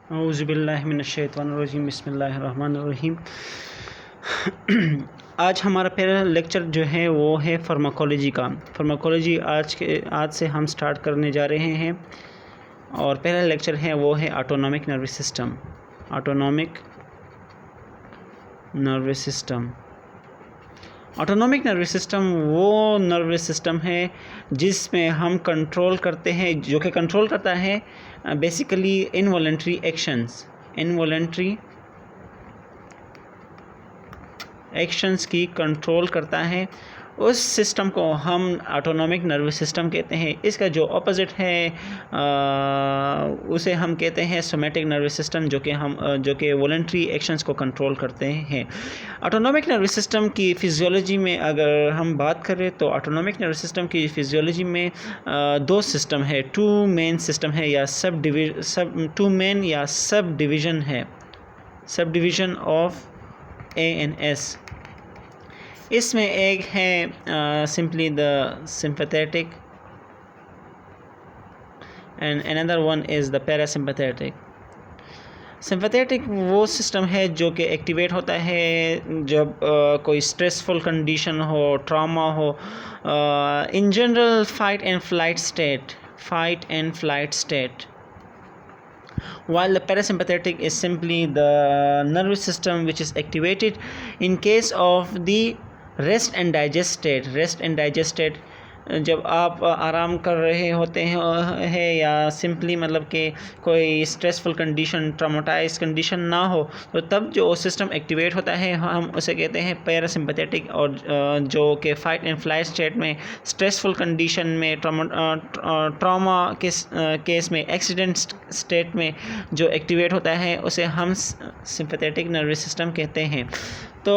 औज़ुबिल्लाहिमिनश्शैतानिर्रजीम बिस्मिल्लाहिर्रहमानिर्रहीम। आज हमारा पहला लेक्चर जो है वो है फार्माकोलॉजी का। फार्माकोलॉजी आज से हम स्टार्ट करने जा रहे हैं और पहला लेक्चर है वो है autonomic nervous system. Autonomic nervous system autonomic nervous system वो नर्वस सिस्टम है जिसमें हम कंट्रोल करते हैं, जो कि कंट्रोल करता है बेसिकली इनवॉलंटरी एक्शंस की कंट्रोल करता है। उस सिस्टम को हम ऑटोनॉमिक नर्वस सिस्टम कहते हैं। इसका जो ऑपोजिट है उसे हम कहते हैं सोमैटिक नर्वस सिस्टम, जो कि वॉलंटरी एक्शंस को कंट्रोल करते हैं। ऑटोनॉमिक नर्वस सिस्टम की फिजियोलॉजी में अगर हम बात करें तो ऑटोनॉमिक नर्वस सिस्टम की फिजियोलॉजी में दो सिस्टम है, टू मेन सिस्टम है या सब डिवीज़न है, सब डिवीज़न ऑफ ANS। इसमें एक है simply the sympathetic and another one is the parasympathetic. Sympathetic वो सिस्टम है जो कि एक्टिवेट होता है जब कोई स्ट्रेसफुल कंडीशन हो, ट्रॉमा हो, in general fight and flight state, while the parasympathetic is simply the nervous system which is activated in case of the rest and digest state। जब आप आराम कर रहे होते हैं या सिंपली मतलब कि कोई स्ट्रेसफुल कंडीशन, ट्रॉमाटाइज कंडीशन ना हो, तो तब जो सिस्टम एक्टिवेट होता है हम उसे कहते हैं पैरासिम्पैथेटिक। और जो कि फाइट एंड फ्लाइट स्टेट में, स्ट्रेसफुल कंडीशन में, ट्रॉमा के केस में, एक्सीडेंट स्टेट में जो एक्टिवेट होता है उसे हम सिंपैथेटिक नर्वस सिस्टम कहते हैं। तो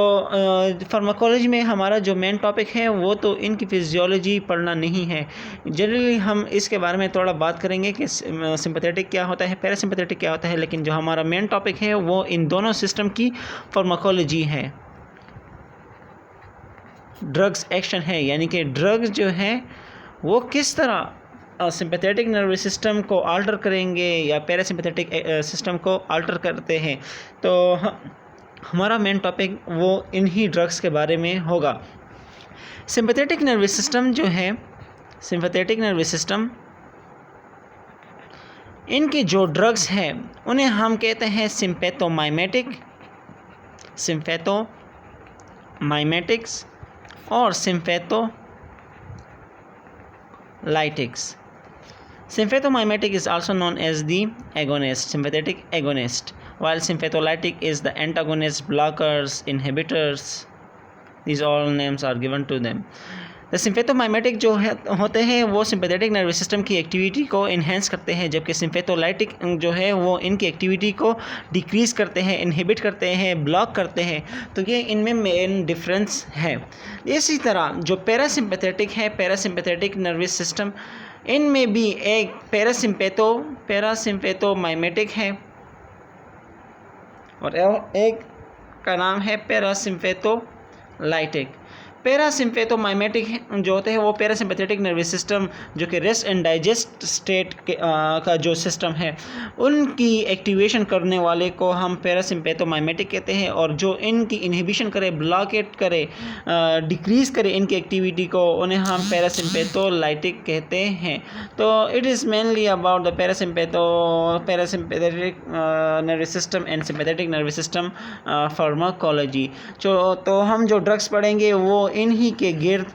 फार्माकोलॉजी में हमारा जो मेन टॉपिक है वो तो इनकी फिजियोलॉजी पढ़ना नहीं है। जनरली हम इसके बारे में थोड़ा बात करेंगे कि सिंपैथेटिक क्या होता है, पैरासिम्पैथेटिक क्या होता है, लेकिन जो हमारा मेन टॉपिक है वो इन दोनों सिस्टम की फार्माकोलॉजी है। ड्रग्स एक्शन है, यानी कि ड्रग्स जो है वो किस तरह सिंपैथेटिक नर्वस सिस्टम को अल्टर करेंगे या पैरासिम्पैथेटिक सिस्टम को अल्टर करते हैं। तो हमारा मेन टॉपिक वो इन्हीं ड्रग्स के बारे में होगा। सिंपैथेटिक नर्वस सिस्टम जो है, सिंपैथेटिक नर्वस सिस्टम, इनके जो ड्रग्स हैं उन्हें हम कहते हैं सिम्पैथोमाइमेटिक्स और सिम्पैथोलाइटिक्स। Sympathomimetic is also known as the agonist, sympathetic agonist, while sympatholytic is the antagonist, blockers, inhibitors. These all names are given to them. The sympathomimetic जो होते हैं वो सिंपैथेटिक नर्वस सिस्टम की एक्टिविटी को इन्हेंस करते हैं, जबकि सिम्पैथोलाइटिक जो है वो इनकी एक्टिविटी को डिक्रीज़ करते हैं, इनहिबिट करते हैं, ब्लॉक करते हैं। तो ये इनमें मेन डिफरेंस है। इसी तरह जो पैरासिम्पैथेटिक है, पैरासिम्पैथेटिक नर्वस सिस्टम, इनमें भी एक पैरासिम्पैथोमाइमेटिक है और एक का नाम है पैरासिम्पैथोलाइटिक। पैरासिम्पैथोमाइमेटिक जो होते हैं वो पैरासिम्पैथेटिक नर्वस सिस्टम जो कि रेस्ट एंड डाइजेस्ट स्टेट का जो सिस्टम है उनकी एक्टिवेशन करने वाले को हम पैरासिम्पैथोमाइमेटिक कहते हैं, और जो इनकी इनहिबिशन करे, ब्लॉकेट करे, डिक्रीज़ करे इनकी एक्टिविटी को, उन्हें हम पैरासिम्पैथोलाइटिक कहते हैं। तो it is mainly about the parasympathetic nervous system and sympathetic nervous system pharmacology. तो हम जो ड्रग्स पढ़ेंगे वो इन्हीं के गिर्द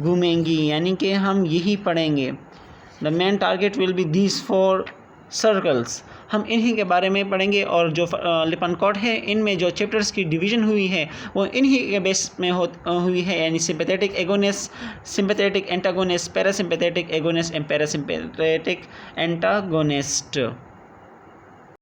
घूमेंगी, यानी कि हम यही पढ़ेंगे। The main target will be these 4 circles. हम इन्हीं के बारे में पढ़ेंगे, और जो लिपनकोड है इनमें जो चैप्टर्स की डिवीज़न हुई है वो इन्हीं के बेस में हुई है, यानी sympathetic agonist, sympathetic antagonist, parasympathetic agonist and parasympathetic antagonist.